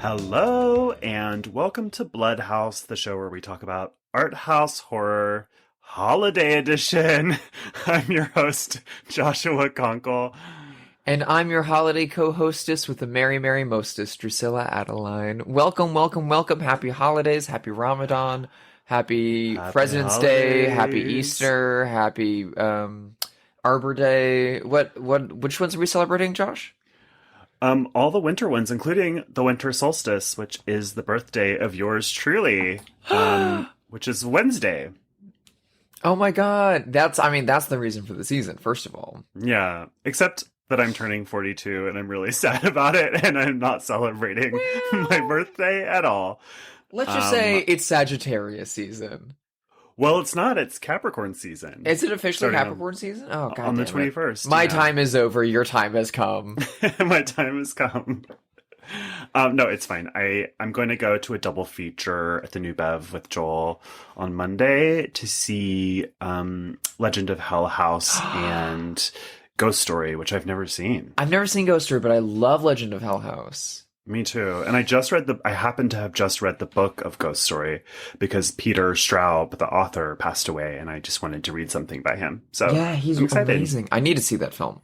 Hello, and welcome to Blood House, the show where we talk about art house horror holiday edition. I'm your host, Joshua Conkel. And I'm your holiday co-hostess with the Merry Merry Mostess, Drusilla Adeline. Welcome, welcome, welcome. Happy holidays, happy Ramadan, happy President's Day, happy Easter, happy Arbor Day. Which ones are we celebrating, Josh? All the winter ones, including the winter solstice, which is the birthday of yours truly, which is Wednesday. Oh my God. That's the reason for the season, first of all. Yeah, except that I'm turning 42 and I'm really sad about it, and I'm not celebrating my birthday at all. Let's just say it's Sagittarius season. Well, it's not. It's Capricorn season. Is it officially Capricorn season? Oh, God. On the 21st. My time is over. Your time has come. My time has come. No, it's fine. I'm going to go to a double feature at the New Bev with Joel on Monday to see Legend of Hell House and Ghost Story, which I've never seen. I've never seen Ghost Story, but I love Legend of Hell House. Me too. And I happen to have just read the book of Ghost Story because Peter Straub, the author, passed away, and I just wanted to read something by him. So yeah, he's amazing. I need to see that film.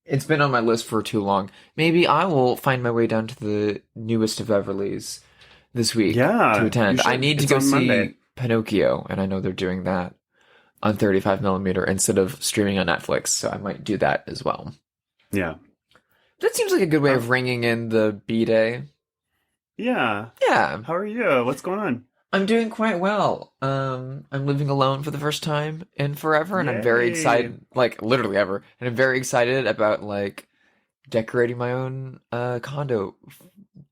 It's been on my list for too long. Maybe I will find my way down to the newest of Everly's this week to attend. I need to go see Monday. Pinocchio, and I know they're doing that on 35mm instead of streaming on Netflix, so I might do that as well. Yeah. That seems like a good way of ringing in the B-Day. Yeah. Yeah. How are you? What's going on? I'm doing quite well. I'm living alone for the first time in forever, and I'm very excited, like literally ever, and I'm very excited about like decorating my own condo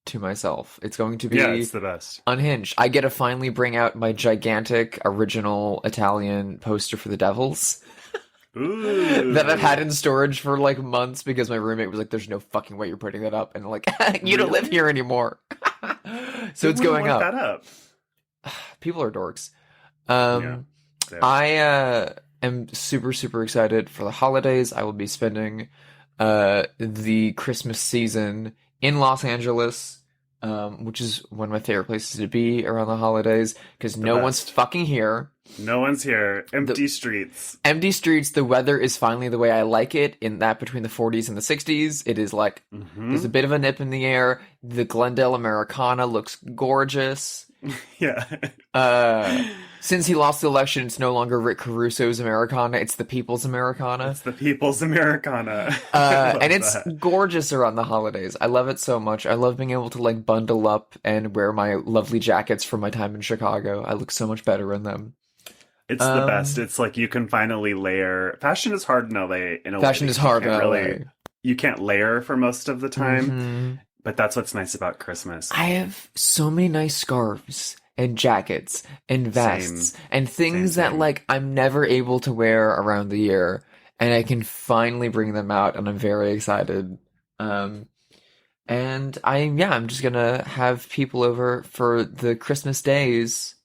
to myself. It's going to be it's the best. Unhinged. I get to finally bring out my gigantic original Italian poster for the Devils. Ooh. That I've had in storage for like months because my roommate was like, "There's no fucking way you're putting that up," and like, "You don't live here anymore." So it's going up. That up. People are dorks. I am super, super excited for the holidays. I will be spending the Christmas season in Los Angeles, which is one of my favorite places to be around the holidays because no one's fucking here. No one's here. Empty streets. Empty streets. The weather is finally the way I like it, in that between the 40s and the 60s. It is like, there's a bit of a nip in the air. The Glendale Americana looks gorgeous. Yeah. Since he lost the election, it's no longer Rick Caruso's Americana. It's the People's Americana. It's the People's Americana. And it's gorgeous around the holidays. I love it so much. I love being able to like bundle up and wear my lovely jackets from my time in Chicago. I look so much better in them. It's the best. It's like you can finally layer. Fashion is hard in LA. Fashion is hard in LA. You can't layer for most of the time, but that's what's nice about Christmas. I have so many nice scarves and jackets and vests and things that like I'm never able to wear around the year, and I can finally bring them out, and I'm very excited. And I'm just gonna have people over for the Christmas days,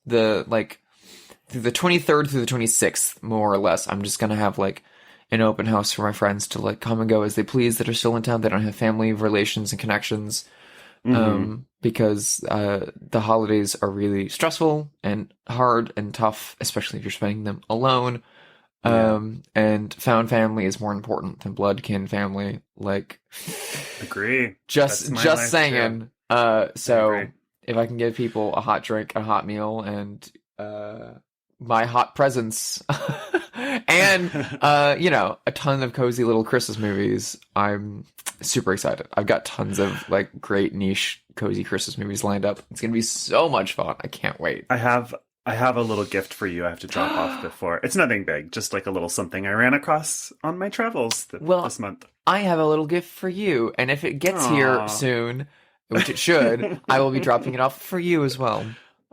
through the 23rd through the 26th, more or less. I'm just going to have, like, an open house for my friends to, like, come and go as they please that are still in town. They don't have family relations and connections. Because the holidays are really stressful and hard and tough, especially if you're spending them alone. And found family is more important than blood kin family. Like, agree. Just saying. So if I can give people a hot drink, a hot meal, and my hot presents and a ton of cozy little Christmas movies, I'm super excited. I've got tons of like great niche cozy Christmas movies lined up. It's gonna be so much fun. I can't wait. I have a little gift for you I have to drop off before. It's nothing big, just like a little something I ran across on my travels this month. I have a little gift for you, and if it gets here soon, which it should, I will be dropping it off for you as well.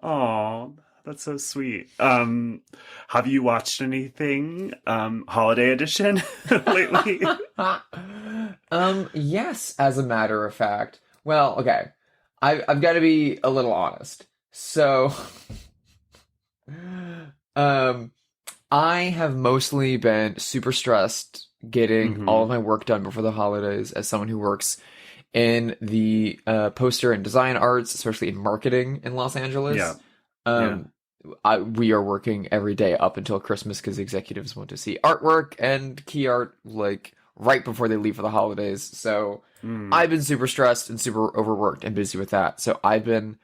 Oh, that's so sweet. Have you watched anything holiday edition lately? Yes, as a matter of fact. Well, okay. I've got to be a little honest. So, I have mostly been super stressed getting all of my work done before the holidays as someone who works in the poster and design arts, especially in marketing in Los Angeles. Yeah. We are working every day up until Christmas because executives want to see artwork and key art like right before they leave for the holidays. So I've been super stressed and super overworked and busy with that. So I've been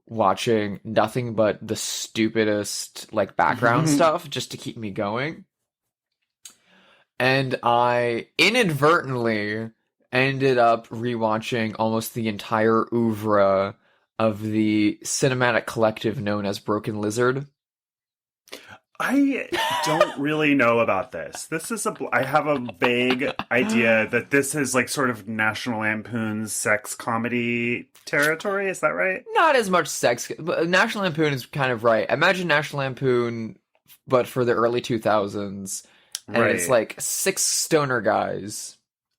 watching nothing but the stupidest like background stuff just to keep me going. And I inadvertently ended up rewatching almost the entire oeuvre of the cinematic collective known as Broken Lizard. I don't really know about this. I have a vague idea that this is like sort of National Lampoon's sex comedy territory. Is that right? Not as much sex, but National Lampoon is kind of right. Imagine National Lampoon, but for the early 2000s. And it's like 6 stoner guys.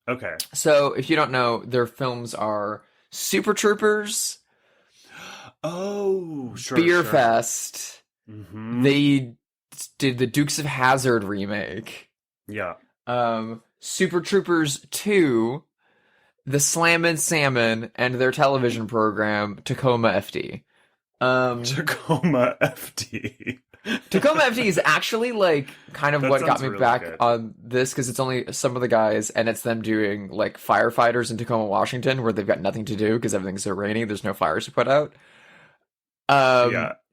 Okay. So if you don't know, their films are Super Troopers. Oh, sure. Beer sure. Fest. Mm-hmm. They did the Dukes of Hazzard remake. Yeah. Super Troopers 2, the Slammin' Salmon, and their television program, Tacoma FD. Tacoma FD. Tacoma FD is actually like kind of what got me really back good. on this, because it's only some of the guys, and it's them doing like firefighters in Tacoma, Washington, where they've got nothing to do because everything's so rainy. There's no fires to put out.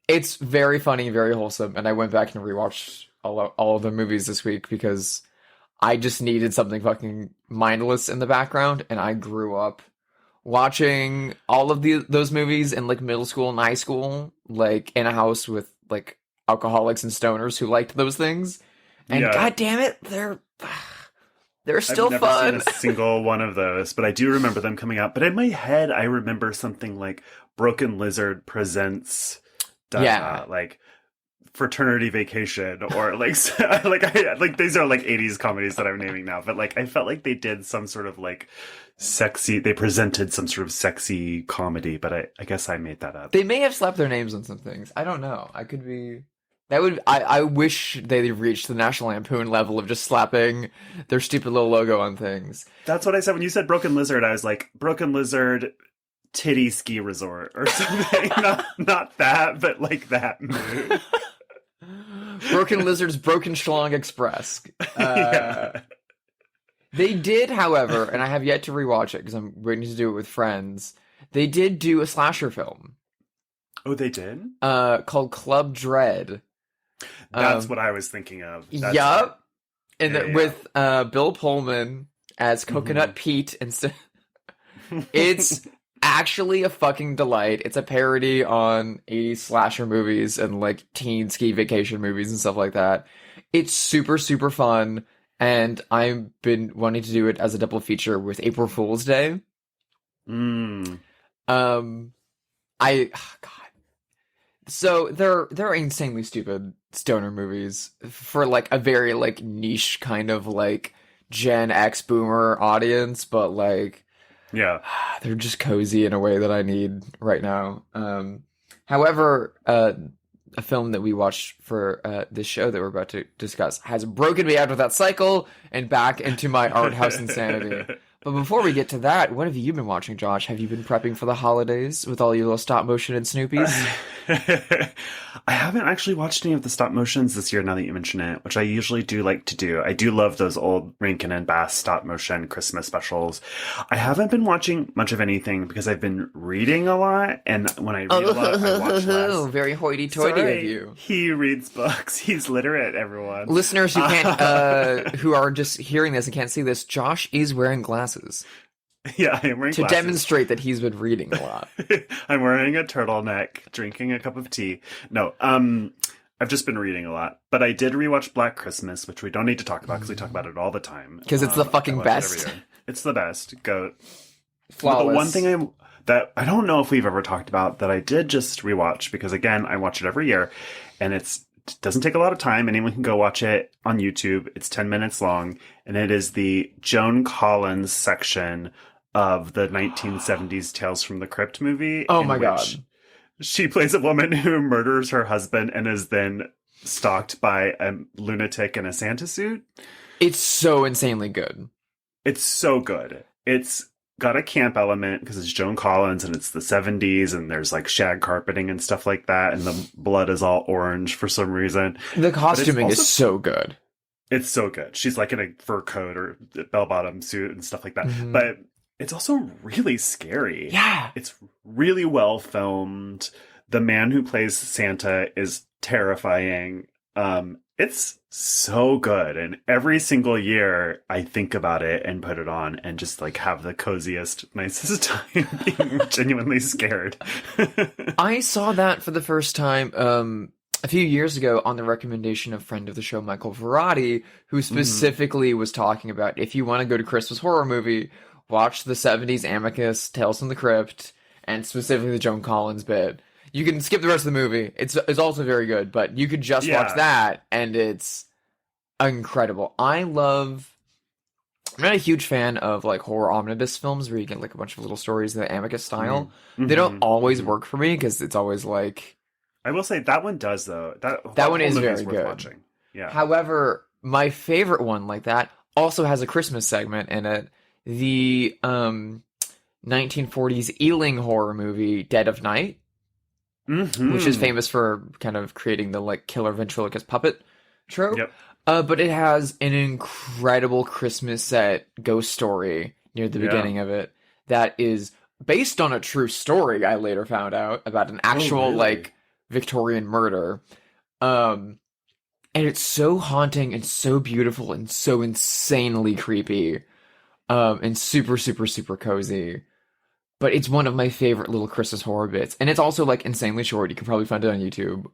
It's very funny, very wholesome, and I went back and rewatched all of the movies this week because I just needed something fucking mindless in the background, and I grew up watching all of those movies in like middle school and high school, like in a house with like alcoholics and stoners who liked those things, and god damn it, they're still I've never fun. seen a single one of those, but I do remember them coming out. But in my head, I remember something like Broken Lizard presents, like Fraternity Vacation, or like like these are like 80s comedies that I'm naming now. But like I felt like they did some sort of like sexy. They presented some sort of sexy comedy, but I guess I made that up. They may have slapped their names on some things. I don't know. I could be. That would. I wish they reached the National Lampoon level of just slapping their stupid little logo on things. That's what I said when you said Broken Lizard. I was like, Broken Lizard titty ski resort or something. not that, but like that mood. Broken Lizard's Broken Schlong Express. They did, however, and I have yet to rewatch it because I'm waiting to do it with friends. They did do a slasher film. Oh, they did? Called Club Dread. That's what I was thinking of. Yup. And with Bill Pullman as Coconut Pete instead. It's actually a fucking delight. It's a parody on 80s slasher movies and like teen ski vacation movies and stuff like that. It's super, super fun. And I've been wanting to do it as a double feature with April Fool's Day. So they're insanely stupid stoner movies for like a very like niche kind of like Gen X boomer audience, but like they're just cozy in a way that I need right now. However, a film that we watched for this show that we're about to discuss has broken me out of that cycle and back into my art house insanity. But before we get to that, what have you been watching, Josh? Have you been prepping for the holidays with all your little stop motion and Snoopies? I haven't actually watched any of the stop motions this year, now that you mention it, which I usually do like to do. I do love those old Rankin and Bass stop motion Christmas specials. I haven't been watching much of anything because I've been reading a lot, and when I read a lot, I watch less. Very hoity-toity of you. He reads books. He's literate, everyone. Listeners who can't, who are just hearing this and can't see this, Josh is wearing glasses. Yeah, I am wearing to glasses. Demonstrate that he's been reading a lot. I'm wearing a turtleneck, drinking a cup of tea. No, I've just been reading a lot. But I did rewatch Black Christmas, which we don't need to talk about because we talk about it all the time. Because it's the fucking best. It's the best. Goat. Flawless. But the one thing that I don't know if we've ever talked about that I did just rewatch, because again, I watch it every year, and it doesn't take a lot of time. Anyone can go watch it on YouTube. It's 10 minutes long, and it is the Joan Collins section of the 1970s Tales from the Crypt movie. Oh my god. She plays a woman who murders her husband and is then stalked by a lunatic in a Santa suit. It's so insanely good. It's so good. It's got a camp element because it's Joan Collins and it's the 70s and there's like shag carpeting and stuff like that. And the blood is all orange for some reason. The costuming is so good. It's so good. She's like in a fur coat or bell-bottom suit and stuff like that. Mm-hmm. But it's also really scary. Yeah. It's really well filmed. The man who plays Santa is terrifying. It's so good. And every single year I think about it and put it on and just like have the coziest, nicest time being genuinely scared. I saw that for the first time a few years ago on the recommendation of friend of the show, Michael Verratti, who specifically was talking about, if you want to go to Christmas horror movie, watch the 70s Amicus, Tales from the Crypt, and specifically the Joan Collins bit. You can skip the rest of the movie. It's also very good, but you could just watch that, and it's incredible. I'm not a huge fan of like horror omnibus films where you get like a bunch of little stories in the Amicus style. They don't always work for me because it's always like... I will say that one does, though. That one is very good. Watching. Yeah. However, my favorite one like that also has a Christmas segment in it. The 1940s Ealing horror movie, Dead of Night, which is famous for kind of creating the like killer ventriloquist puppet trope. Yep. But it has an incredible Christmas set ghost story near the beginning of it that is based on a true story, I later found out, about an actual like Victorian murder. And it's so haunting and so beautiful and so insanely creepy. And super, super, super cozy. But it's one of my favorite little Christmas horror bits. And it's also like insanely short. You can probably find it on YouTube.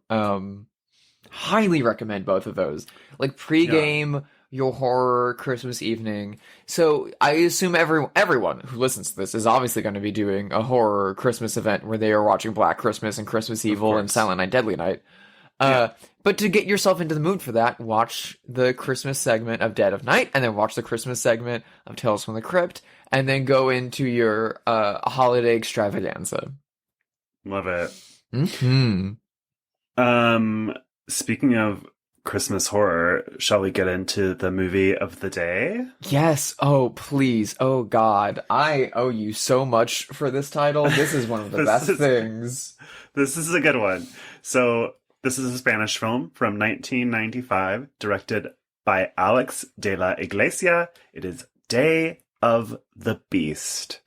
Highly recommend both of those. Like pregame your horror Christmas evening. So I assume everyone who listens to this is obviously going to be doing a horror Christmas event where they are watching Black Christmas and Christmas Evil and Silent Night, Deadly Night. But to get yourself into the mood for that, watch the Christmas segment of Dead of Night, and then watch the Christmas segment of Tales from the Crypt, and then go into your holiday extravaganza. Love it. Mm-hmm. Speaking of Christmas horror, shall we get into the movie of the day? Yes. Oh, please. Oh, God. I owe you so much for this title. This is one of the best things. This is a good one. So, this is a Spanish film from 1995, directed by Alex de la Iglesia. It is Day of the Beast.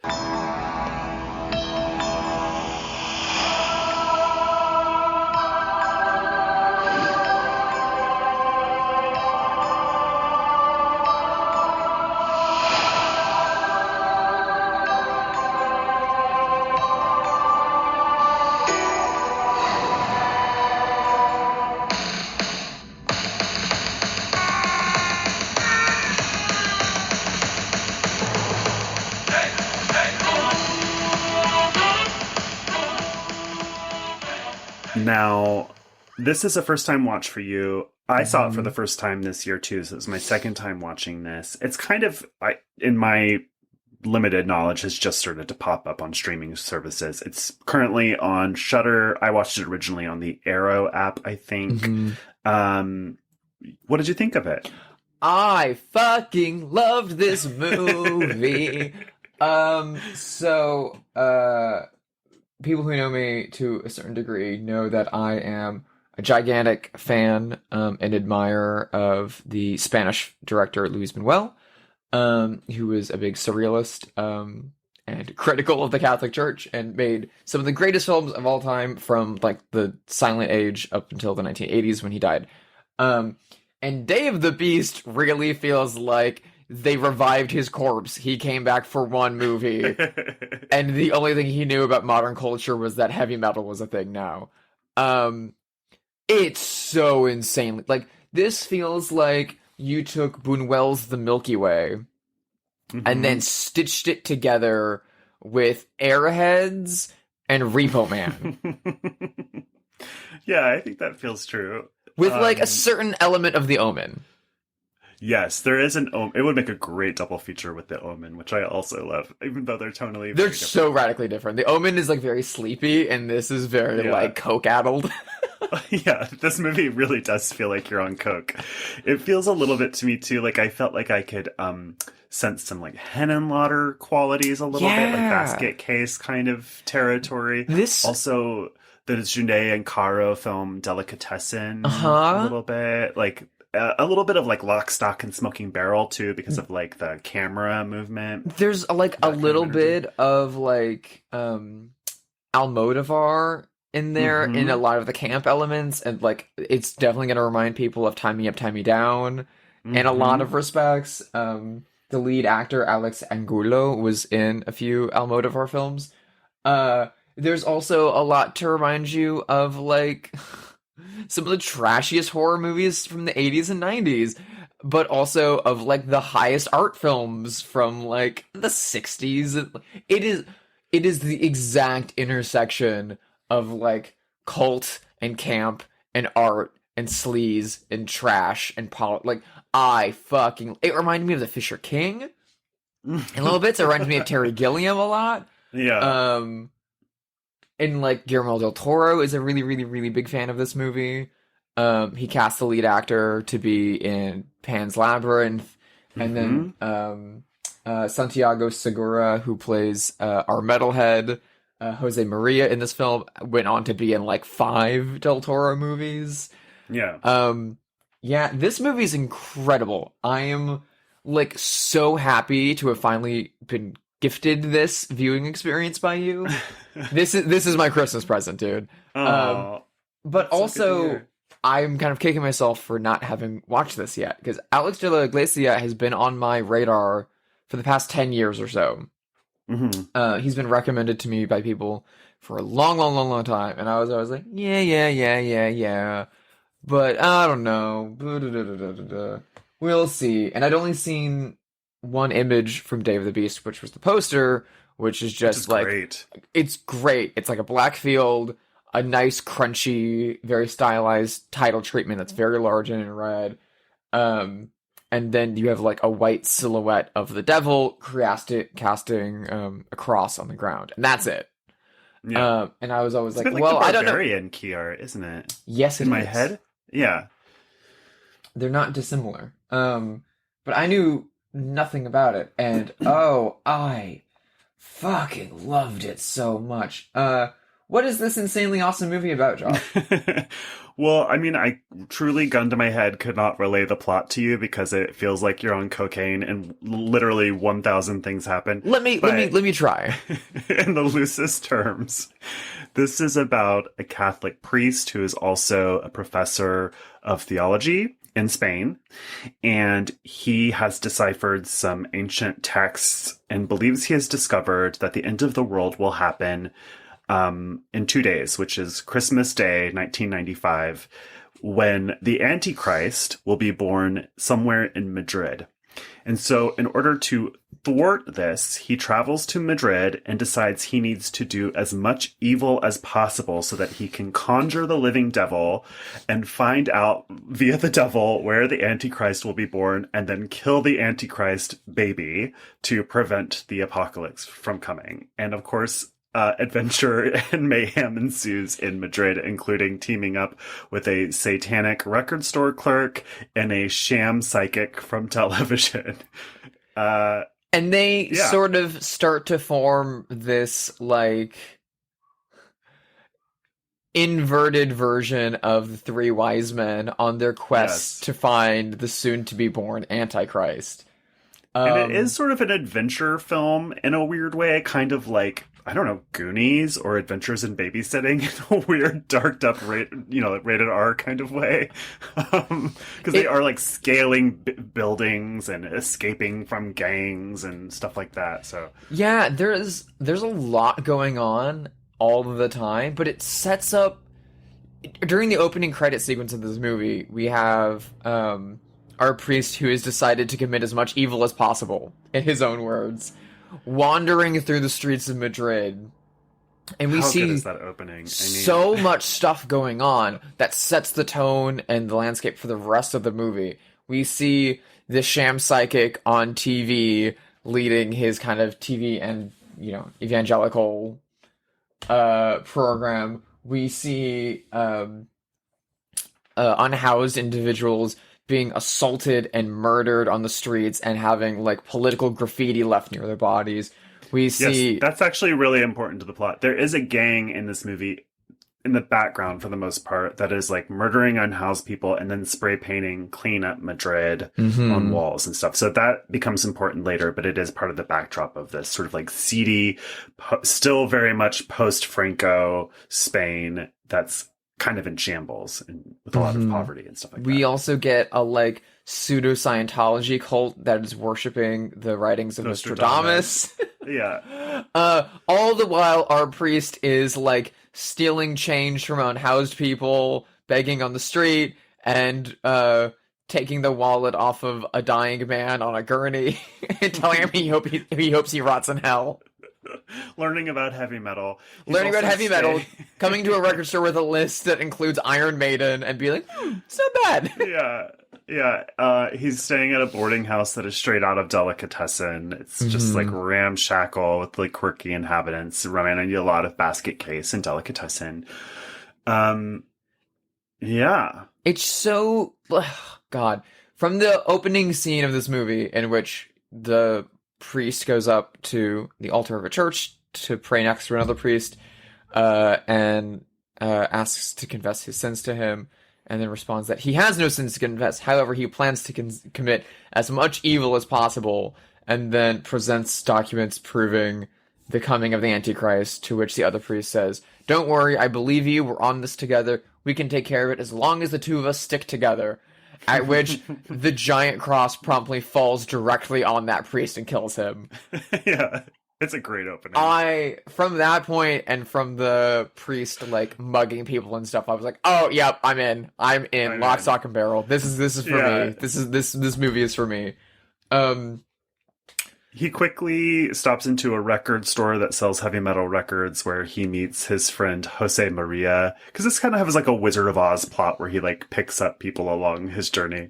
Now, this is a first-time watch for you. I saw it for the first time this year, too, so it was my second time watching this. It's kind of, in my limited knowledge, has just started to pop up on streaming services. It's currently on Shudder. I watched it originally on the Arrow app, I think. What did you think of it? I fucking loved this movie. People who know me to a certain degree know that I am a gigantic fan and admirer of the Spanish director Luis Bunuel, who was a big surrealist and critical of the Catholic Church and made some of the greatest films of all time from like the silent age up until the 1980s when he died. And Day of the Beast really feels like they revived his corpse. He came back for one movie, and the only thing he knew about modern culture was that heavy metal was a thing now. It's so insanely... Like, this feels like you took Bunuel's The Milky Way and then stitched it together with Airheads and Repo Man. Yeah, I think that feels true. With, like, a certain element of the Omen. Yes, there is an Omen. It would make a great double feature with the Omen, which I also love, even though they're tonally so radically different. The Omen is like very sleepy, and this is very like coke-addled. Yeah, this movie really does feel like you're on coke. It feels a little bit to me too, like I felt like I could sense some like Henenlotter qualities a little bit, like basket case kind of territory. This also the Junet and Caro film Delicatessen a little bit, like a little bit of like Lock, Stock, and Smoking Barrel too, because of like the camera movement. There's like a little bit of like Almodóvar in there in a lot of the camp elements, and like it's definitely going to remind people of Tie Me Up, Tie Me Down in a lot of respects. The lead actor Alex Angulo was in a few Almodóvar films. There's also a lot to remind you of like some of the trashiest horror movies from the 80s and 90s, but also of like the highest art films from like the 60s. It is the exact intersection of like cult and camp and art and sleaze and trash and like it reminded me of the Fisher King in little bits. It reminded me of Terry Gilliam a lot. Yeah. And like Guillermo del Toro is a really, really, really big fan of this movie. He cast the lead actor to be in Pan's Labyrinth, and then Santiago Segura, who plays our metalhead Jose Maria in this film, went on to be in like 5 Del Toro movies. Yeah. Yeah, this movie is incredible. I am like so happy to have finally been gifted this viewing experience by you. This is my Christmas present, dude. But also, I'm kind of kicking myself for not having watched this yet, because Alex de la Iglesia has been on my radar for the past 10 years or so. He's been recommended to me by people for a long, long, long, long time, and I was always like, yeah. But I don't know. We'll see. And I'd only seen one image from Day of the Beast, which was the poster, which is just great. It's great. It's like a black field, a nice, crunchy, very stylized title treatment that's very large and in red. And then you have like a white silhouette of the devil casting a cross on the ground, and that's it. Yeah. And I was always it's like, well, I don't know. Barbarian key art, isn't it? Yes, in my head. Yeah, they're not dissimilar. But I knew nothing about it, and I fucking loved it so much. What is this insanely awesome movie about, Josh? Well, I mean, I truly, gun to my head, could not relay the plot to you because it feels like you're on cocaine and literally 1,000 things happen. Let me try. In the loosest terms, this is about a Catholic priest who is also a professor of theology in Spain, and he has deciphered some ancient texts and believes he has discovered that the end of the world will happen in 2 days, which is Christmas Day, 1995, when the Antichrist will be born somewhere in Madrid. And so in order to thwart this, he travels to Madrid and decides he needs to do as much evil as possible so that he can conjure the living devil and find out via the devil where the Antichrist will be born and then kill the Antichrist baby to prevent the apocalypse from coming. And of course, adventure and mayhem ensues in Madrid, including teaming up with a satanic record store clerk and a sham psychic from television. And they sort of start to form this, like, inverted version of the Three Wise Men on their quest to find the soon-to-be-born Antichrist. And it is sort of an adventure film in a weird way, kind of like, I don't know, Goonies or Adventures in Babysitting in a weird, darked up, rated R kind of way. Because they are like scaling buildings and escaping from gangs and stuff like that. So yeah, there's a lot going on all the time, but it sets up during the opening credit sequence of this movie. We have our priest who has decided to commit as much evil as possible, in his own words, wandering through the streets of Madrid. And we see good is that opening? So much stuff going on that sets the tone and the landscape for the rest of the movie. We see the sham psychic on TV leading his kind of TV and, evangelical program. We see unhoused individuals being assaulted and murdered on the streets and having like political graffiti left near their bodies. We see that's actually really important to the plot. There is a gang in this movie in the background for the most part that is like murdering unhoused people and then spray painting clean up Madrid on walls and stuff. So that becomes important later, but it is part of the backdrop of this sort of like seedy, still very much post-Franco Spain that's kind of in shambles and with a lot of poverty and stuff like that. We also get a like pseudo Scientology cult that is worshiping the writings of Nostradamus. Yeah. All the while our priest is like stealing change from unhoused people, begging on the street, and taking the wallet off of a dying man on a gurney and telling him he hopes he rots in hell. Learning about heavy metal. Metal, coming to a record store with a list that includes Iron Maiden and be like, it's not bad. Yeah. He's staying at a boarding house that is straight out of Delicatessen. It's just like ramshackle with like quirky inhabitants, reminding you a lot of Basket Case and Delicatessen. Yeah. It's so... God. From the opening scene of this movie in which the priest goes up to the altar of a church to pray next to another priest and asks to confess his sins to him, and then responds that he has no sins to confess. However, he plans to commit as much evil as possible, and then presents documents proving the coming of the Antichrist, to which the other priest says, "Don't worry, I believe you, we're on this together, we can take care of it as long as the two of us stick together." At which the giant cross promptly falls directly on that priest and kills him. Yeah, it's a great opening. From that point and from the priest like mugging people and stuff, I was like, oh, yep, I'm in. Lock, stock, and barrel. This is for me. This movie is for me. He quickly stops into a record store that sells heavy metal records where he meets his friend Jose Maria. Because this kind of has like a Wizard of Oz plot where he like picks up people along his journey.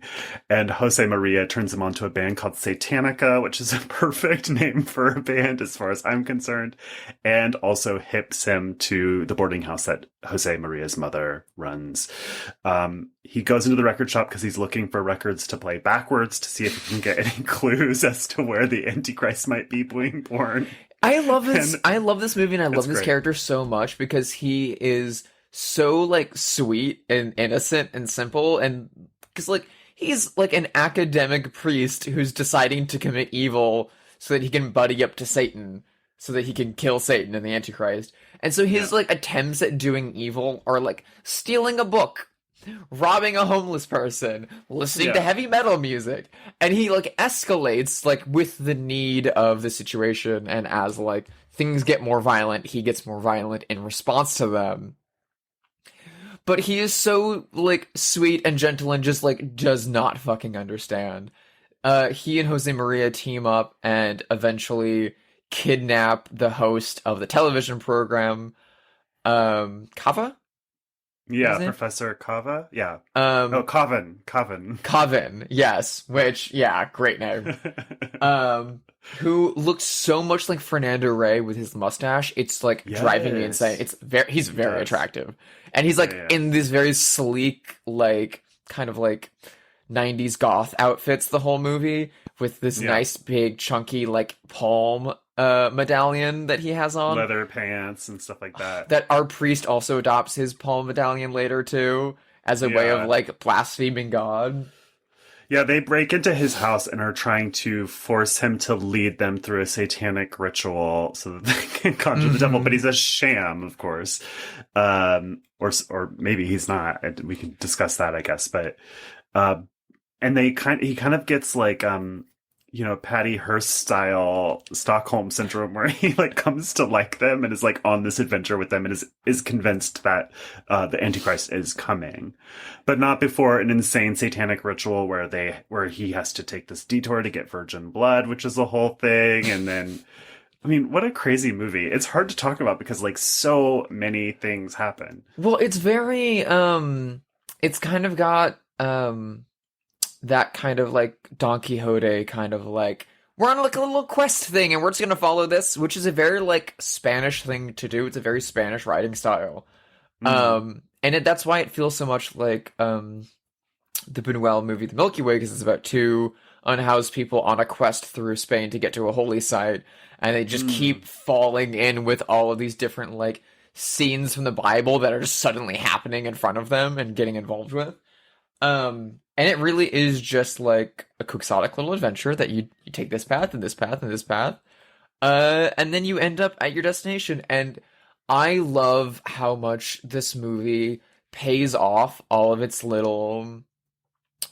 And Jose Maria turns him onto a band called Satanica, which is a perfect name for a band as far as I'm concerned. And also hips him to the boarding house that Jose Maria's mother runs. He goes into the record shop because he's looking for records to play backwards to see if he can get any clues as to where the Antichrist might be being born. I love this. I love this movie, and I love this character so much because he is so like sweet and innocent and simple, and because like he's like an academic priest who's deciding to commit evil so that he can buddy up to Satan, so that he can kill Satan and the Antichrist. And so his like attempts at doing evil are like stealing a book, robbing a homeless person, listening to heavy metal music, and he like escalates like with the need of the situation, and as like things get more violent, he gets more violent in response to them. But he is so like sweet and gentle and just like does not fucking understand. He and Jose Maria team up and eventually kidnap the host of the television program, Kava? Yeah, Professor Kava? Yeah. Coven, yes, which, great name. Who looks so much like Fernando Rey with his mustache, it's like driving me insane. He's very attractive. And he's like in these very sleek, like, kind of like 90s goth outfits the whole movie, with this nice big chunky like palm medallion that he has on, leather pants and stuff like that. That our priest also adopts his palm medallion later too, as a way of like blaspheming God. Yeah, they break into his house and are trying to force him to lead them through a satanic ritual so that they can conjure the devil. But he's a sham, of course, or maybe he's not. We can discuss that, I guess. But and he kind of gets like Patty Hearst style Stockholm syndrome, where he like comes to like them and is like on this adventure with them and is convinced that the Antichrist is coming, but not before an insane satanic ritual where he has to take this detour to get virgin blood, which is the whole thing. And then, I mean, what a crazy movie. It's hard to talk about because like so many things happen. Well, it's very, it's kind of got, that kind of like Don Quixote kind of like, we're on like a little quest thing and we're just going to follow this, which is a very like Spanish thing to do. It's a very Spanish writing style. That's why it feels so much like the Bunuel movie, The Milky Way, because it's about two unhoused people on a quest through Spain to get to a holy site, and they just keep falling in with all of these different like scenes from the Bible that are just suddenly happening in front of them and getting involved with. And it really is just like a quixotic little adventure that you take this path and this path and this path, and then you end up at your destination. And I love how much this movie pays off all of its little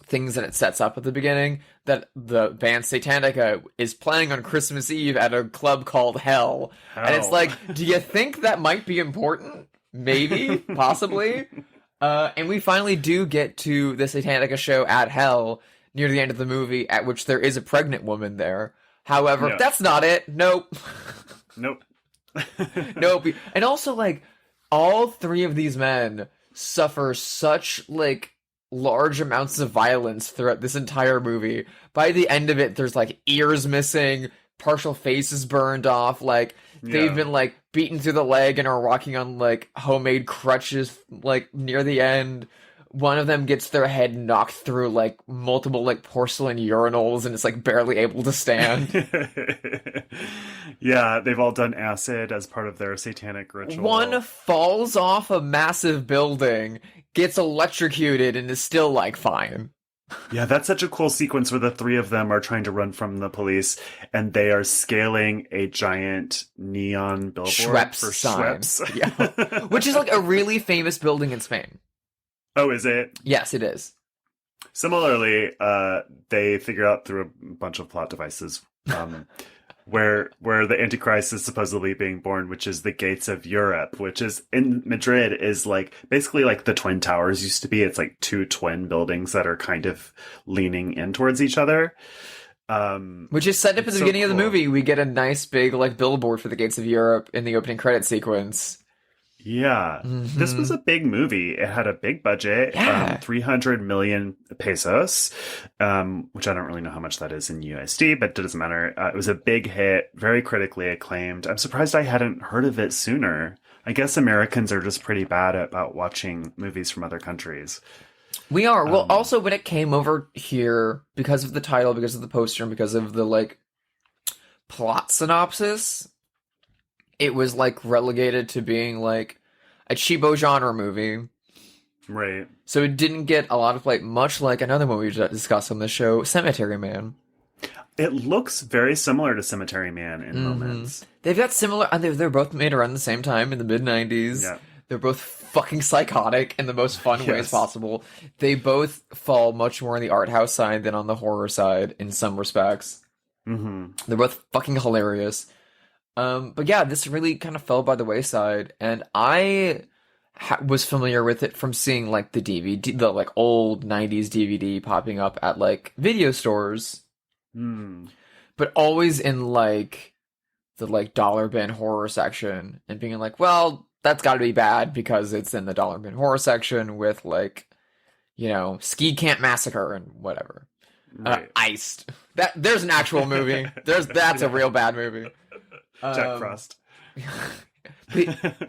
things that it sets up at the beginning. That the band Satanica is playing on Christmas Eve at a club called Hell. And it's like, do you think that might be important? Maybe, possibly. And we finally do get to the Satanica show at Hell near the end of the movie, at which there is a pregnant woman there. However, that's not it. Nope. Nope. Nope. And also, like, all three of these men suffer such, like, large amounts of violence throughout this entire movie. By the end of it, there's, like, ears missing, partial faces burned off, like, they've been, like, beaten through the leg and are walking on, like, homemade crutches, like, near the end. One of them gets their head knocked through, like, multiple, like, porcelain urinals and it's, like, barely able to stand. Yeah, they've all done acid as part of their satanic ritual. One falls off a massive building, gets electrocuted, and is still, like, fine. Yeah, that's such a cool sequence where the three of them are trying to run from the police, and they are scaling a giant neon billboard for Schweppes. Yeah. Which is, like, a really famous building in Spain. Oh, is it? Yes, it is. Similarly, they figure out through a bunch of plot devices where the Antichrist is supposedly being born, which is the gates of Europe, which is in Madrid, is like basically like the Twin Towers used to be. It's like two twin buildings that are kind of leaning in towards each other. Which is set up at the beginning of the movie. We get a nice big like billboard for the gates of Europe in the opening credit sequence. Yeah, This was a big movie. It had a big budget, 300 million pesos, which I don't really know how much that is in USD, but it doesn't matter. It was a big hit, very critically acclaimed. I'm surprised I hadn't heard of it sooner. I guess Americans are just pretty bad about watching movies from other countries. We are. Well, also when it came over here, because of the title, because of the poster, and because of the like plot synopsis, it was, like, relegated to being, like, a cheapo genre movie. Right. So it didn't get a lot of, like, much like another movie we discussed on the show, Cemetery Man. It looks very similar to Cemetery Man in moments. They've got similar... They're both made around the same time in the mid-90s. Yeah. They're both fucking psychotic in the most fun ways possible. They both fall much more on the art house side than on the horror side in some respects. They're both fucking hilarious. But yeah, this really kind of fell by the wayside, and I was familiar with it from seeing, like, the DVD, the, like, old 90s DVD popping up at, like, video stores. But always in, like, the, like, dollar bin horror section, and being like, well, that's gotta be bad, because it's in the dollar bin horror section with, like, you know, Ski Camp Massacre and whatever. Right. Iced. There's an actual movie. That's a real bad movie. Jack Frost.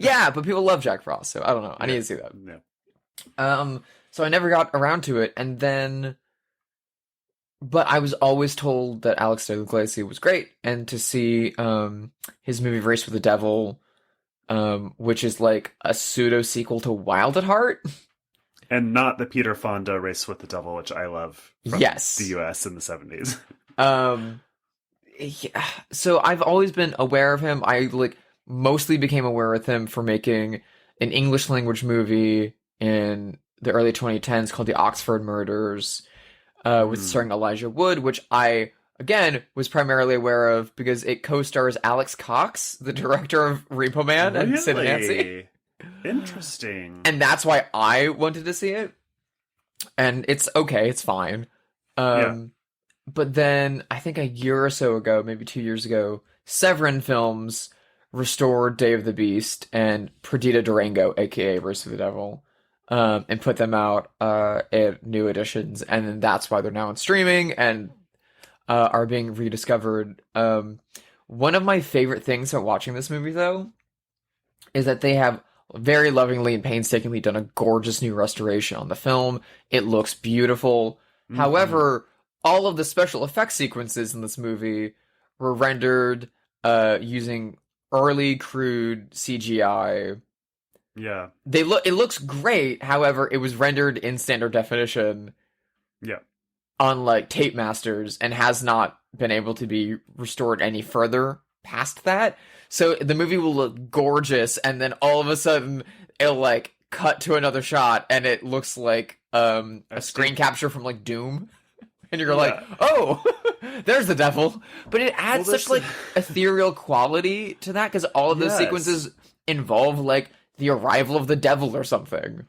Yeah, but people love Jack Frost, so I don't know. I need to see that. Yeah. So I never got around to it, and then... But I was always told that Alex de la Iglesia was great, and to see his movie Race with the Devil, which is like a pseudo-sequel to Wild at Heart. And not the Peter Fonda Race with the Devil, which I love from the US in the 70s. Yeah, so I've always been aware of him. I like mostly became aware of him for making an English language movie in the early 2010s called The Oxford Murders, with starring Elijah Wood, which I again was primarily aware of because it co-stars Alex Cox, the director of Repo Man and Sid and Nancy. Interesting. And that's why I wanted to see it. And it's okay, it's fine. But then, I think a year or so ago, maybe 2 years ago, Severin Films restored Day of the Beast and Perdita Durango, aka Race of the Devil, and put them out at new editions. And then that's why they're now on streaming and are being rediscovered. One of my favorite things about watching this movie, though, is that they have very lovingly and painstakingly done a gorgeous new restoration on the film. It looks beautiful. However, all of the special effects sequences in this movie were rendered using early crude CGI. Yeah. It looks great, however, it was rendered in standard definition. Yeah. On like tape masters and has not been able to be restored any further past that. So the movie will look gorgeous, and then all of a sudden it'll like cut to another shot and it looks like a screen capture from like Doom. And you're like, oh, there's the devil. But it adds such like ethereal quality to that, because all of those sequences involve like the arrival of the devil or something.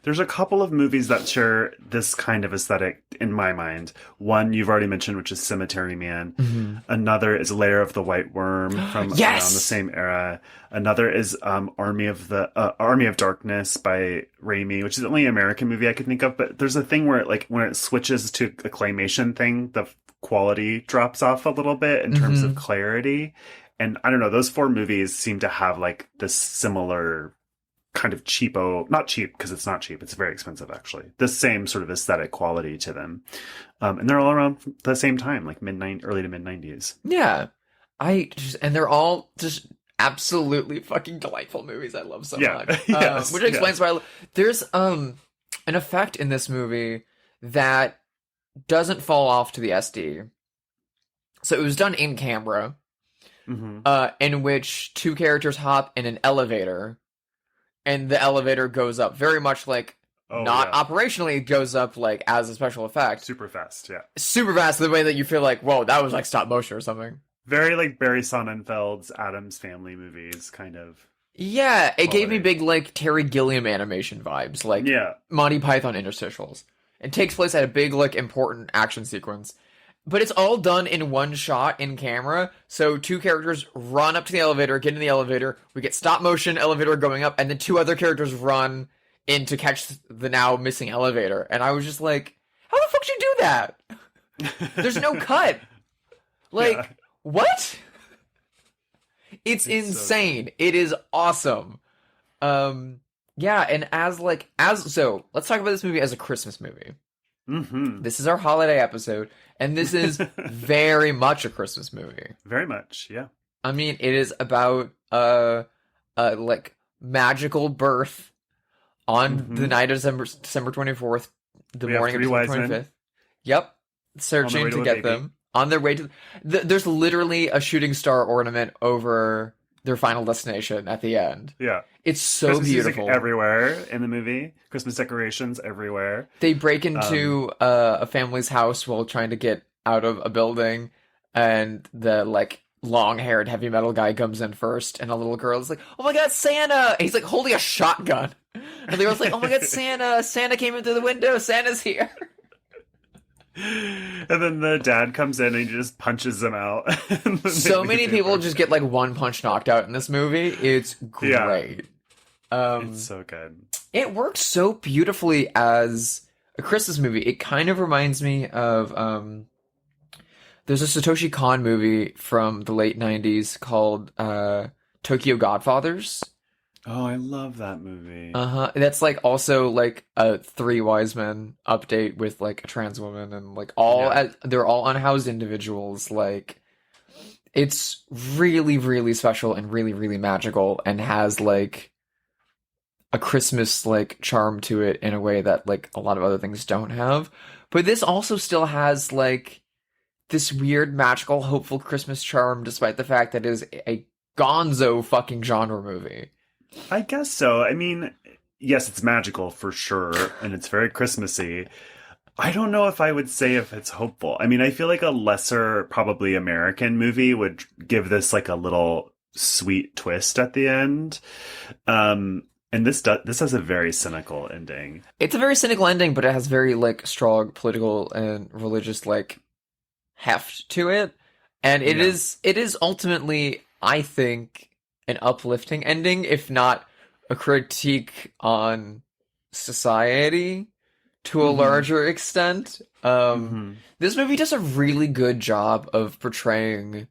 There's a couple of movies that share this kind of aesthetic in my mind. One you've already mentioned, which is Cemetery Man. Another is Lair of the White Worm from around the same era. Another is Army of Darkness by Raimi, which is the only American movie I could think of. But there's a thing where when it switches to a claymation thing, the quality drops off a little bit in terms of clarity. And I don't know, those 4 movies seem to have like this similar kind of cheapo, not cheap because it's not cheap, it's very expensive actually, the same sort of aesthetic quality to them. And they're all around the same time, like early to mid 90s. Yeah. And they're all just absolutely fucking delightful movies I love so much. Which explains why there's an effect in this movie that doesn't fall off to the SD. So it was done in camera, in which 2 characters hop in an elevator, and the elevator goes up very much like, operationally, it goes up like as a special effect. Super fast, Super fast, the way that you feel like, whoa, that was like stop motion or something. Very like Barry Sonnenfeld's Addams Family movies, kind of. Yeah, it gave me big like Terry Gilliam animation vibes, like Monty Python interstitials. It takes place at a big like important action sequence. But it's all done in one shot in camera. So 2 characters run up to the elevator, get in the elevator. We get stop motion elevator going up, and then 2 other characters run in to catch the now missing elevator. And I was just like, how the fuck did you do that? There's no cut. Like, what? It's insane. So it is awesome. And so let's talk about this movie as a Christmas movie. This is our holiday episode, and this is very much a Christmas movie. Very much, yeah. I mean, it is about like magical birth on the night of December 24th, the morning of December 25th. Yep, searching to get them on their way to. There's literally a shooting star ornament over their final destination at the end. Yeah. It's so Christmas beautiful. Music everywhere in the movie. Christmas decorations everywhere. They break into a family's house while trying to get out of a building, and the like long-haired heavy metal guy comes in first, and a little girl is like, "Oh my god, Santa!" And he's like holding a shotgun. And the girl's like, "Oh my god, Santa! Santa came in through the window. Santa's here." And then the dad comes in and he just punches them out. So many people just get like one punch knocked out in this movie. It's great. It's so good. It works so beautifully as a Christmas movie. It kind of reminds me of there's a Satoshi Kon movie from the late 90s called Tokyo Godfathers. Oh, I love that movie. That's like also like a Three Wise Men update with like a trans woman and like they're all unhoused individuals. Like, it's really, really special and really, really magical, and has like a Christmas like charm to it in a way that like a lot of other things don't have. But this also still has like this weird, magical, hopeful Christmas charm, despite the fact that it is a gonzo fucking genre movie. I guess so. I mean, yes, it's magical for sure, and it's very Christmassy. I don't know if I would say if it's hopeful. I mean, I feel like a lesser, probably American movie would give this like a little sweet twist at the end. And this has a very cynical ending. It's a very cynical ending, but it has very like strong political and religious like heft to it. And it is ultimately, I think, an uplifting ending, if not a critique on society to a larger extent. This movie does a really good job of portraying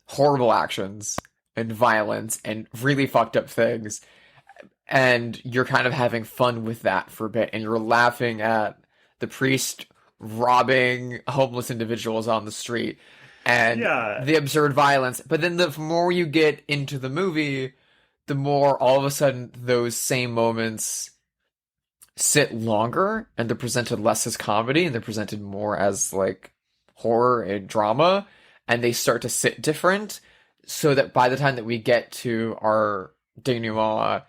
horrible actions and violence and really fucked up things, and you're kind of having fun with that for a bit, and you're laughing at the priest robbing homeless individuals on the street and the absurd violence. But then the more you get into the movie, the more all of a sudden those same moments sit longer, and they're presented less as comedy, and they're presented more as like horror and drama, and they start to sit different, so that by the time that we get to our denouement,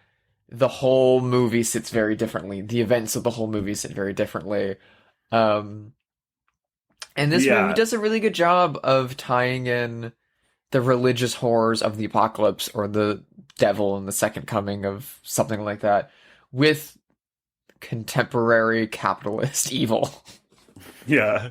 the whole movie sits very differently. The events of the whole movie sit very differently. And this movie does a really good job of tying in the religious horrors of the apocalypse, or the devil and the second coming of something like that, with contemporary capitalist evil. Yeah.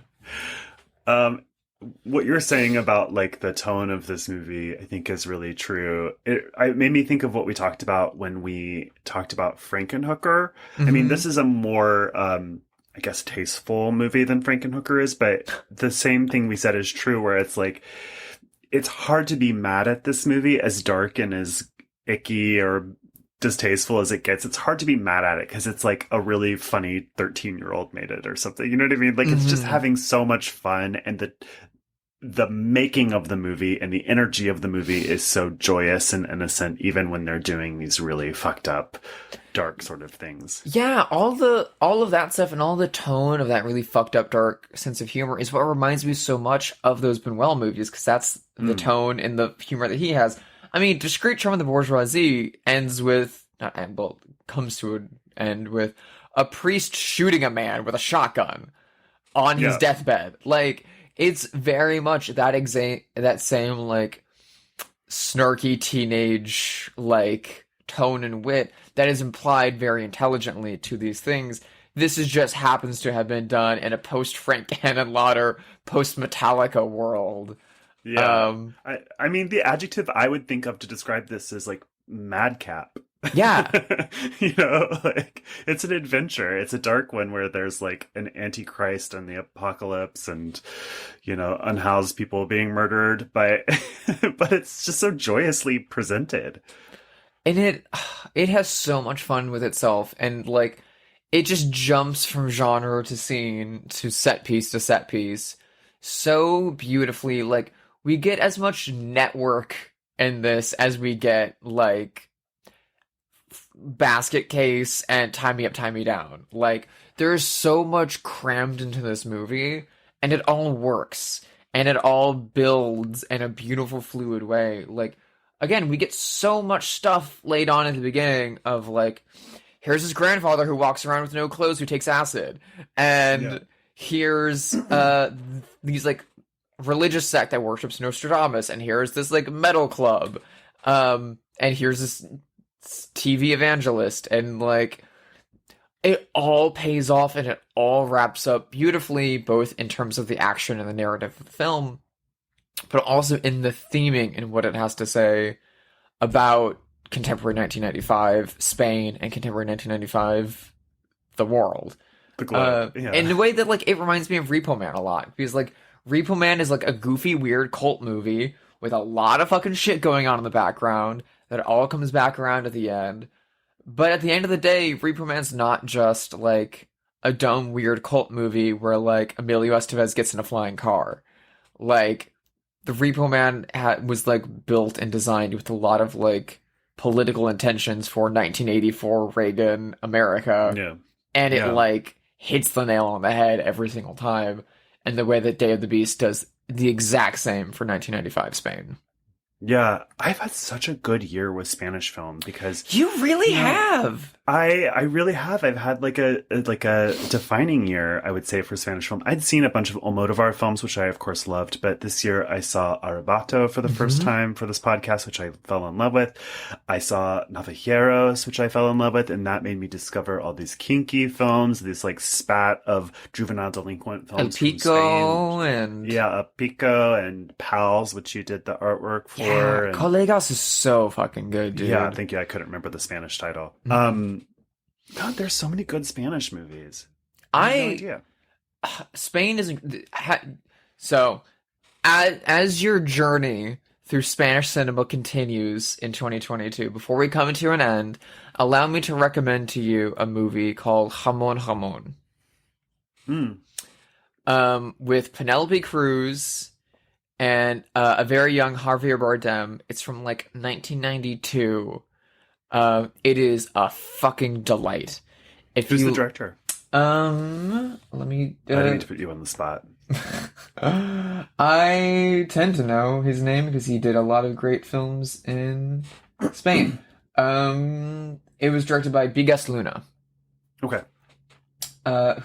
What you're saying about like the tone of this movie, I think is really true. It made me think of what we talked about when we talked about Frankenhooker. Mm-hmm. I mean, this is a more, I guess, tasteful movie than Frankenhooker is, but the same thing we said is true, where it's like, it's hard to be mad at this movie, as dark and as icky or distasteful as it gets. It's hard to be mad at it because it's like a really funny 13-year-old made it or something. You know what I mean? Like, it's just having so much fun, and the making of the movie and the energy of the movie is so joyous and innocent, even when they're doing these really fucked up, dark sort of things. Yeah, all of that stuff and all the tone of that really fucked up, dark sense of humor is what reminds me so much of those Bunuel movies, because that's the tone and the humor that he has. I mean, Discreet Charm of the Bourgeoisie comes to an end with a priest shooting a man with a shotgun on his deathbed. Like, it's very much that same, like, snarky teenage, like, tone and wit that is implied very intelligently to these things. This just happens to have been done in a post-Frank Henenlotter, post-Metallica world. Yeah. I mean, the adjective I would think of to describe this is, like, madcap. Yeah. You know, like, it's an adventure. It's a dark one where there's like an antichrist and the apocalypse and, you know, unhoused people being murdered, but it's just so joyously presented. And it has so much fun with itself, and like, it just jumps from genre to scene to set piece so beautifully. Like, we get as much network in this as we get like Basket Case and Tie Me Up, Tie Me Down. Like, there's so much crammed into this movie, and it all works, and it all builds in a beautiful, fluid way. Like, again, we get so much stuff laid on at the beginning of, like, here's his grandfather who walks around with no clothes, who takes acid, and here's these, like, religious sect that worships Nostradamus, and here's this, like, metal club, and here's this TV evangelist, and like, it all pays off and it all wraps up beautifully, both in terms of the action and the narrative of the film, but also in the theming and what it has to say about contemporary 1995 Spain and contemporary 1995 the world. The globe. In the way that, like, it reminds me of Repo Man a lot, because like, Repo Man is like a goofy, weird cult movie with a lot of fucking shit going on in the background that all comes back around at the end. But at the end of the day, Repo Man's not just, like, a dumb, weird cult movie where, like, Emilio Estevez gets in a flying car. Like, the Repo Man was, like, built and designed with a lot of, like, political intentions for 1984 Reagan America. Yeah. And it, like, hits the nail on the head every single time. And the way that Day of the Beast does the exact same for 1995 Spain. Yeah, I've had such a good year with Spanish film, because you really have. I really have. I've had like a defining year, I would say, for Spanish film. I'd seen a bunch of Almodóvar films, which I of course loved, but this year I saw Arrebato for the first time for this podcast, which I fell in love with. I saw Navajeros, which I fell in love with, and that made me discover all these kinky films, this like spat of juvenile delinquent films from Pico Spain. Pico and Pals, which you did the artwork for. Yeah, and Colegas is so fucking good, dude. Yeah, thank you. I couldn't remember the Spanish title. God, there's so many good Spanish movies. I had no idea. Spain is so as your journey through Spanish cinema continues in 2022. Before we come to an end, allow me to recommend to you a movie called Jamon. With Penelope Cruz and a very young Javier Bardem. It's from like 1992. It is a fucking delight. Who's the director? Let me. I didn't mean to put you on the spot. I tend to know his name because he did a lot of great films in Spain. It was directed by Bigas Luna. Okay.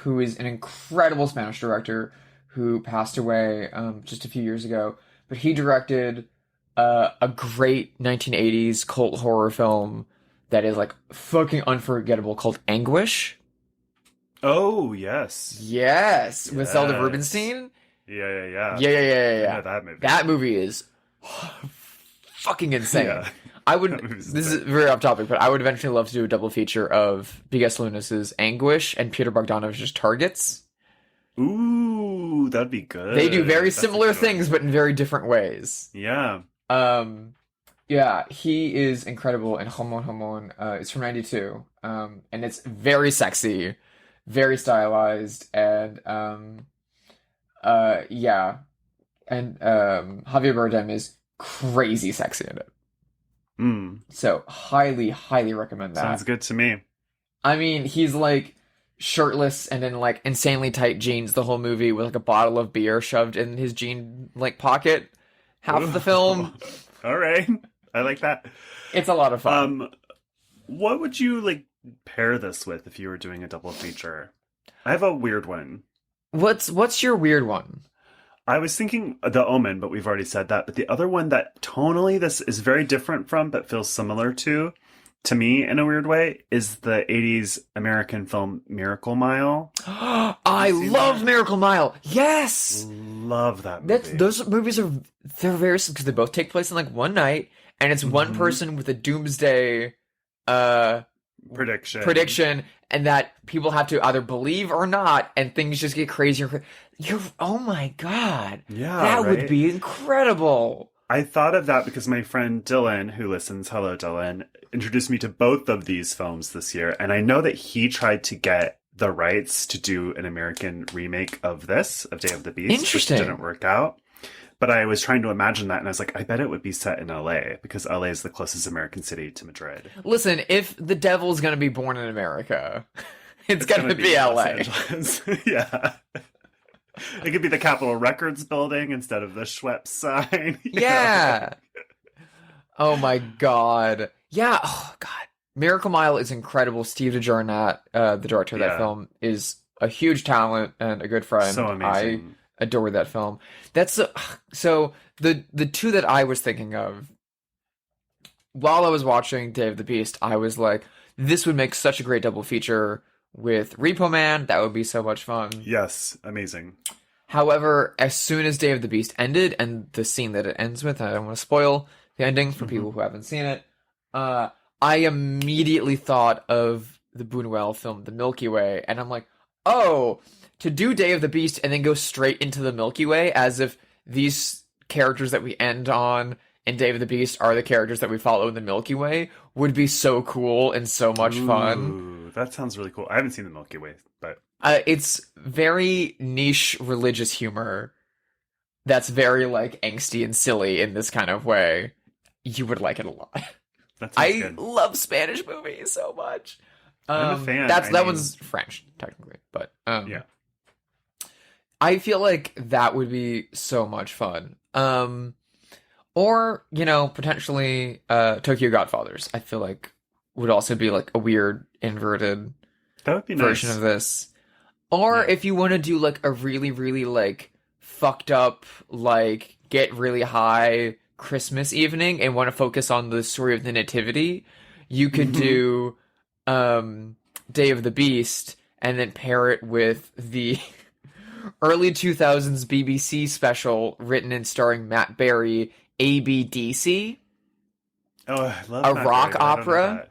Who is an incredible Spanish director who passed away just a few years ago. But he directed a great 1980s cult horror film that is like fucking unforgettable called Anguish. Oh, yes. Yes, with Zelda Rubinstein. Yeah. Yeah. I know that movie. That movie is fucking insane. Yeah. I would. This is very off topic, but I would eventually love to do a double feature of Bigas Lunas' Anguish and Peter Bogdanovich's Targets. Ooh, that'd be good. They do very similar things, but in very different ways. Yeah. Yeah, he is incredible in Jamon. It's from 92. And it's very sexy, very stylized, and yeah. And Javier Bardem is crazy sexy in it. So highly, highly recommend that. Sounds good to me. I mean, he's like shirtless and in like insanely tight jeans the whole movie with like a bottle of beer shoved in his jean like pocket half of the film. All right. I like that. It's a lot of fun. What would you like pair this with if you were doing a double feature? I have a weird one. What's your weird one? I was thinking the Omen, but we've already said that. But the other one that tonally this is very different from, but feels similar to me in a weird way, is the 80s American film Miracle Mile. I love that? Miracle Mile. Yes! Love that movie. Those movies they're very, because they both take place in like one night, and it's one person with a doomsday prediction, and that people have to either believe or not, and things just get crazier. Oh my god. Yeah, that would be incredible. I thought of that because my friend Dylan, who listens, hello Dylan, introduced me to both of these films this year, and I know that he tried to get the rights to do an American remake of Day of the Beast. Interesting. Which didn't work out. But I was trying to imagine that, and I was like, I bet it would be set in LA, because LA is the closest American city to Madrid. Listen, if the devil's gonna be born in America, it's gonna be LA. Yeah. It could be the Capitol Records building instead of the Schweppes sign. Yeah. Oh my god. Yeah. Oh god. Miracle Mile is incredible. Steve DeJarnett, the director of that film, is a huge talent and a good friend. So amazing. I adore that film. That's so the two that I was thinking of while I was watching Day of the Beast. I was like, this would make such a great double feature with Repo Man. That would be so much fun. Yes, amazing. However, as soon as Day of the Beast ended, and the scene that it ends with, I don't want to spoil the ending for people who haven't seen it, I immediately thought of the Bunuel film, The Milky Way, and I'm like, oh, to do Day of the Beast and then go straight into The Milky Way, as if these characters that we end on in Day of the Beast are the characters that we follow in The Milky Way, would be so cool and so much fun. That sounds really cool. I haven't seen The Milky Way, but... it's very niche religious humor that's very, like, angsty and silly in this kind of way. You would like it a lot. I love Spanish movies so much. I'm a fan. That one's French, technically, but... yeah. I feel like that would be so much fun. Or, potentially Tokyo Godfathers. I feel like would also be like a weird inverted version of this. Or if you want to do like a really, really like fucked up, like get really high Christmas evening and want to focus on the story of the Nativity, you could do Day of the Beast and then pair it with the early 2000s BBC special written and starring Matt Berry, ABDC. Oh, I love a Matt rock Berry, opera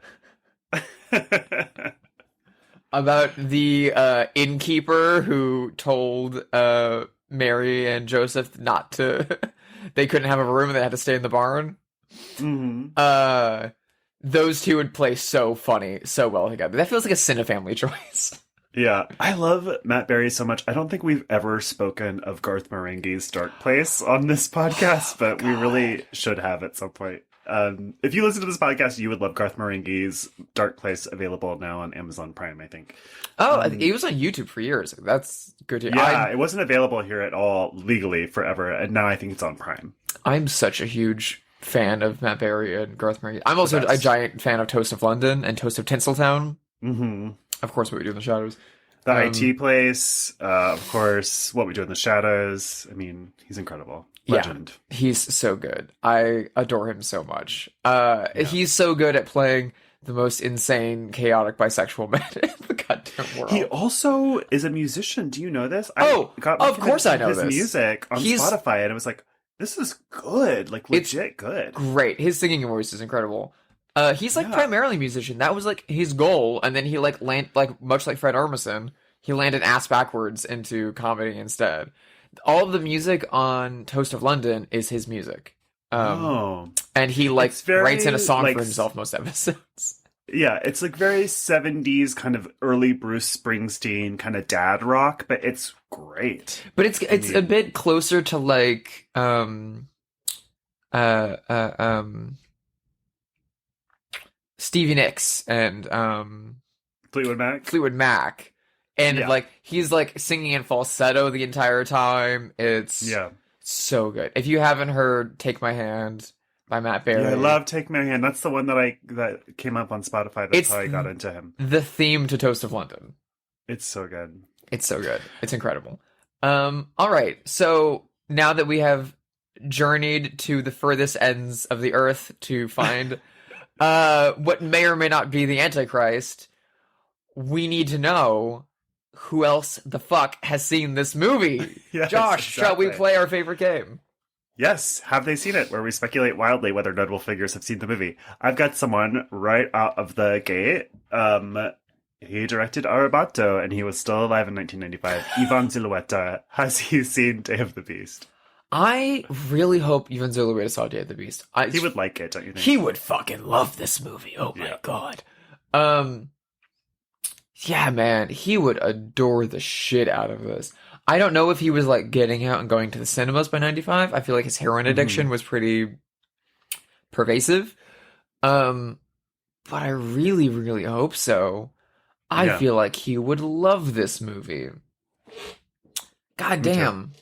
about the innkeeper who told Mary and Joseph not to they couldn't have a room and they had to stay in the barn. Mm-hmm. Those two would play so funny, so well together. That feels like a Cinefamily choice. Yeah, I love Matt Berry so much. I don't think we've ever spoken of Garth Marenghi's Dark Place on this podcast, but we really should have at some point. If you listen to this podcast, you would love Garth Marenghi's Dark Place, available now on Amazon Prime, I think. Oh, it was on YouTube for years. That's good to hear. Yeah, it wasn't available here at all legally forever, and now I think it's on Prime. I'm such a huge fan of Matt Berry and Garth Marenghi. I'm also a giant fan of Toast of London and Toast of Tinseltown. Mm-hmm. Of course, What We Do in the Shadows. The IT Place, of course, What We Do in the Shadows. I mean, he's incredible. Legend. Yeah, he's so good. I adore him so much. He's so good at playing the most insane, chaotic bisexual man in the goddamn world. He also is a musician. Do you know this? Of course I know his this. Music on Spotify, and it was like, this is good. Like, legit good. Great. His singing voice is incredible. He's like primarily a musician. That was like his goal, and then he much like Fred Armisen, he landed ass backwards into comedy instead. All of the music on Toast of London is his music. And he writes in a song for himself most episodes. Yeah, it's like very 70s kind of early Bruce Springsteen kind of dad rock, but it's great. But it's a bit closer to like Stevie Nicks and Fleetwood Mac. And he's like singing in falsetto the entire time. It's so good. If you haven't heard Take My Hand by Matt Berry. Yeah, I love Take My Hand. That's the one that came up on Spotify. That's how I got into him. The theme to Toast of London. It's so good. It's so good. It's incredible. All right. So now that we have journeyed to the furthest ends of the earth to find what may or may not be the Antichrist, we need to know who else the fuck has seen this movie. Yes, Josh, shall we play our favorite game? Yes, have they seen it? Where we speculate wildly whether notable figures have seen the movie. I've got someone right out of the gate. He directed Arrebato, and he was still alive in 1995. Ivan Zulueta. Has he seen Day of the Beast? I really hope Ivan Zulueta saw Day of the Beast. He would like it, don't you think? He would fucking love this movie. Oh my god. Yeah, man, he would adore the shit out of this. I don't know if he was like getting out and going to the cinemas by 95. I feel like his heroin addiction was pretty pervasive. But I really, really hope so. I feel like he would love this movie. God damn.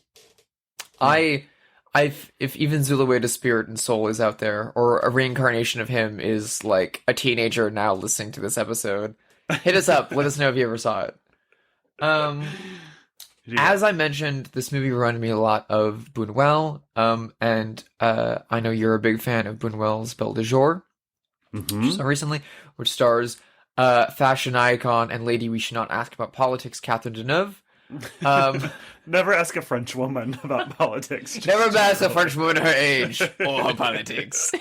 If even Zulueta's spirit and soul is out there, or a reincarnation of him is like a teenager now listening to this episode, hit us up. Let us know if you ever saw it. As I mentioned, this movie reminded me a lot of Bunuel, and I know you're a big fan of Bunuel's Belle de Jour, which saw recently, which stars fashion icon and lady we should not ask about politics, Catherine Deneuve. Never ask a French woman about politics. Never ask a French woman her age or her politics.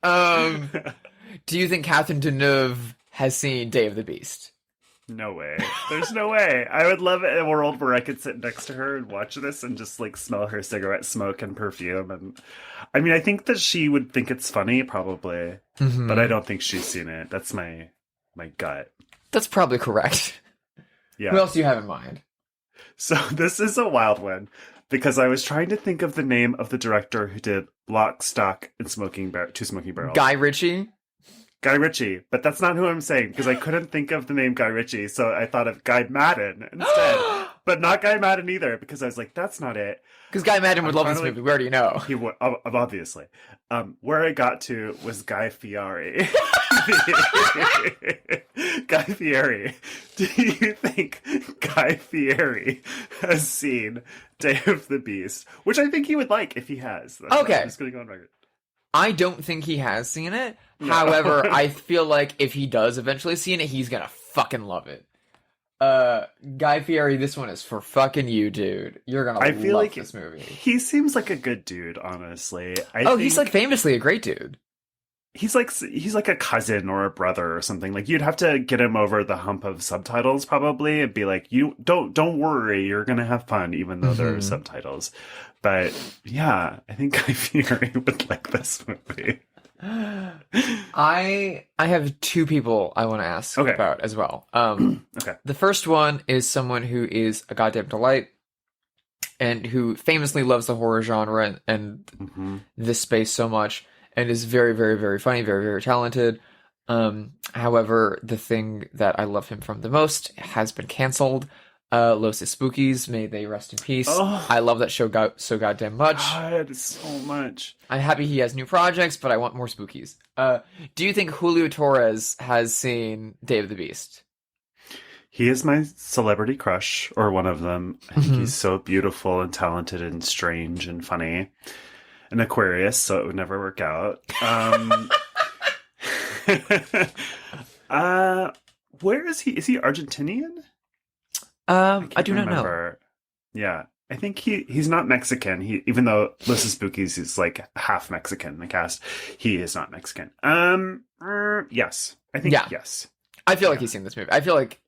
Do you think Catherine Deneuve has seen Day of the Beast? No way. There's no way. I would love a world where I could sit next to her and watch this and just like smell her cigarette smoke and perfume. And I mean, I think that she would think it's funny, probably, but I don't think she's seen it. That's my gut. That's probably correct. Yeah. Who else do you have in mind? So this is a wild one because I was trying to think of the name of the director who did Lock, Stock, and Two Smoking Barrels. Guy Ritchie? Guy Ritchie, but that's not who I'm saying because I couldn't think of the name Guy Ritchie, so I thought of Guy Madden instead. But not Guy Madden either because I was like, that's not it. Because Guy Madden would love this movie. We already know. He would, obviously. Where I got to was Guy Fieri. Guy Fieri. Do you think Guy Fieri has seen Day of the Beast? Which I think he would like if he has. Okay. I'm just going to go on record. I don't think he has seen it. No. However, I feel like if he does eventually see it, he's gonna fucking love it. Guy Fieri, this one is for fucking you, dude. You're gonna love this movie. He seems like a good dude, honestly. He's like famously a great dude. he's like a cousin or a brother or something. Like you'd have to get him over the hump of subtitles probably and be like, you don't worry, you're gonna have fun even though there are subtitles. But yeah, I think Guy Fieri would like this movie. I have two people I want to ask about as well. Okay. The first one is someone who is a goddamn delight and who famously loves the horror genre and this space so much and is very, very, very funny, very, very talented. However, the thing that I love him from the most has been canceled. Los Espookys, may they rest in peace. Oh, I love that show so goddamn much. God, so much. I'm happy he has new projects, but I want more Spookies. Do you think Julio Torres has seen Day of the Beast? He is my celebrity crush, or one of them. I think he's so beautiful and talented and strange and funny. An Aquarius, so it would never work out. Where is he? Is he Argentinian? I do not know. Yeah, I think he's not Mexican. Even though Los Spookies is like half Mexican, the cast, he is not Mexican. Yes, I think yes. I feel like he's seen this movie. I feel like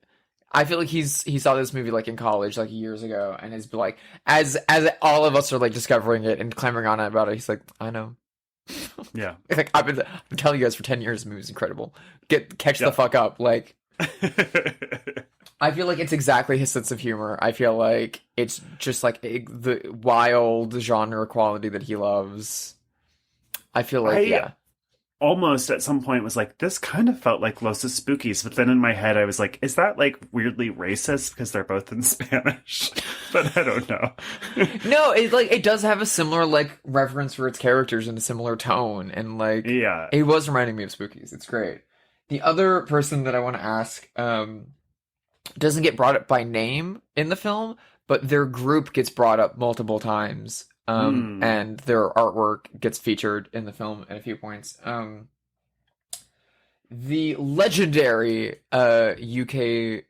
he saw this movie like in college, like years ago, and is like as all of us are like discovering it and clamoring on about it. He's like, I know. Yeah, like I've been telling you guys for 10 years, the movie's incredible. Catch the fuck up, like. I feel like it's exactly his sense of humor. I feel like it's just like the wild genre quality that he loves. I feel like, almost at some point was like, this kind of felt like Los Spookies, but then in my head I was like, is that like weirdly racist because they're both in Spanish? But I don't know. No, it does have a similar like reverence for its characters and a similar tone, and like it was reminding me of Spookies. It's great. The other person that I want to ask doesn't get brought up by name in the film, but their group gets brought up multiple times, and their artwork gets featured in the film at a few points. The legendary UK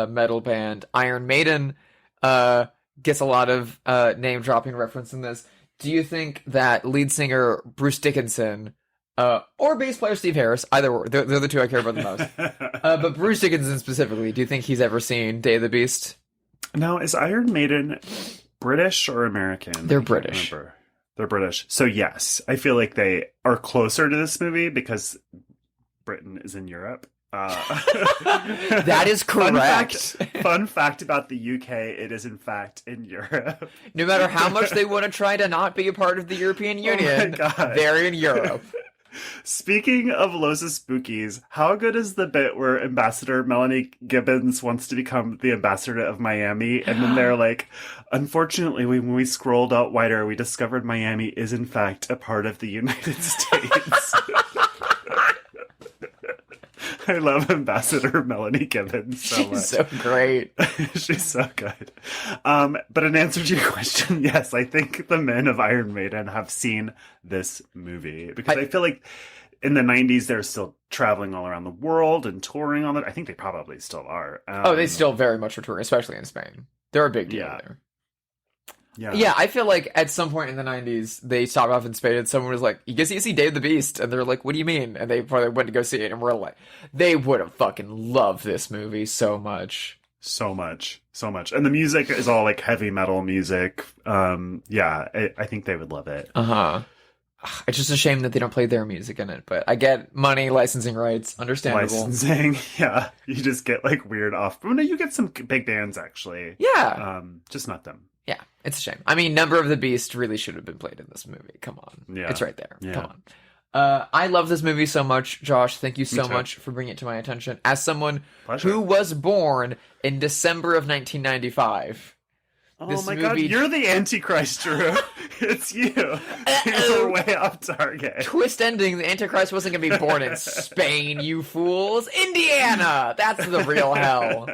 metal band Iron Maiden gets a lot of name-dropping reference in this. Do you think that lead singer Bruce Dickinson or bass player Steve Harris, either or, they're the two I care about the most. But Bruce Dickinson specifically, do you think he's ever seen Day of the Beast? No, is Iron Maiden British or American? They're British. They're British. So yes, I feel like they are closer to this movie because Britain is in Europe. That is correct. Fun fact about the UK, it is in fact in Europe. No matter how much they want to try to not be a part of the European Union, they're in Europe. Speaking of Los Spookies, how good is the bit where Ambassador Melanie Gibbons wants to become the ambassador of Miami, and then they're like, unfortunately, when we scrolled out wider, we discovered Miami is in fact a part of the United States. I love Ambassador Melanie Gibbons so much. She's so great. She's so good. But in answer to your question, yes, I think the men of Iron Maiden have seen this movie. Because I feel like in the 90s, they're still traveling all around the world and touring on it. I think they probably still are. They still very much are touring, especially in Spain. They're a big deal there. Yeah, I feel like at some point in the 90s, they stopped off in Spain and someone was like, you guys need to see Day of the Beast. And they're like, what do you mean? And they probably went to go see it. And we're like, they would have fucking loved this movie so much. So much. And the music is all like heavy metal music. I think they would love it. It's just a shame that they don't play their music in it. But I get money, licensing rights, understandable. Licensing, yeah. You just get like weird off. But no, you get some big bands actually. Yeah. Just not them. Yeah, it's a shame. I mean, Number of the Beast really should have been played in this movie. Come on. Yeah. It's right there. Yeah. Come on. I love this movie so much, Josh. Thank you so much for bringing it to my attention. As someone who was born in December of 1995. Oh my god, you're the Antichrist, Drew. It's you. You're way off target. Twist ending, the Antichrist wasn't going to be born in Spain, you fools. Indiana! That's the real hell.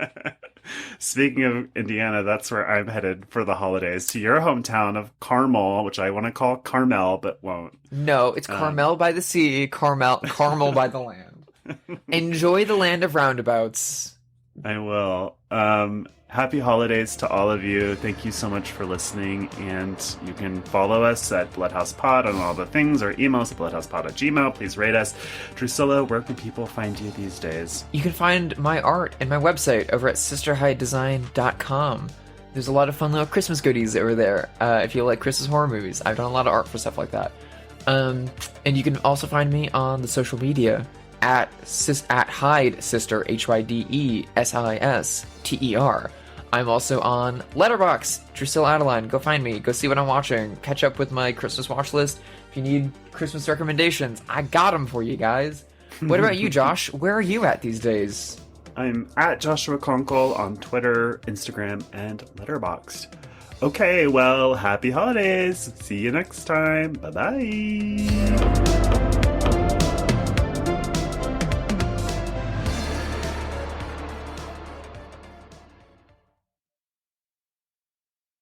Speaking of Indiana, that's where I'm headed for the holidays, to your hometown of Carmel, which I want to call Carmel, but won't. No, it's Carmel by the sea, Carmel by the land. Enjoy the land of roundabouts. I will. Happy holidays to all of you. Thank you so much for listening. And you can follow us at BloodhousePod on all the things, or email us at bloodhousepod@gmail.com. Please rate us. Drusilla, where can people find you these days? You can find my art and my website over at sisterhidedesign.com. There's a lot of fun little Christmas goodies over there. If you like Christmas horror movies, I've done a lot of art for stuff like that. And you can also find me on the social media at Hide Sister, HYDESISTER. I'm also on Letterboxd, Drusilla Adeline. Go find me. Go see what I'm watching. Catch up with my Christmas watch list. If you need Christmas recommendations, I got them for you guys. What about you, Josh? Where are you at these days? I'm at Joshua Conkel on Twitter, Instagram, and Letterboxd. Okay, well, happy holidays. See you next time. Bye-bye.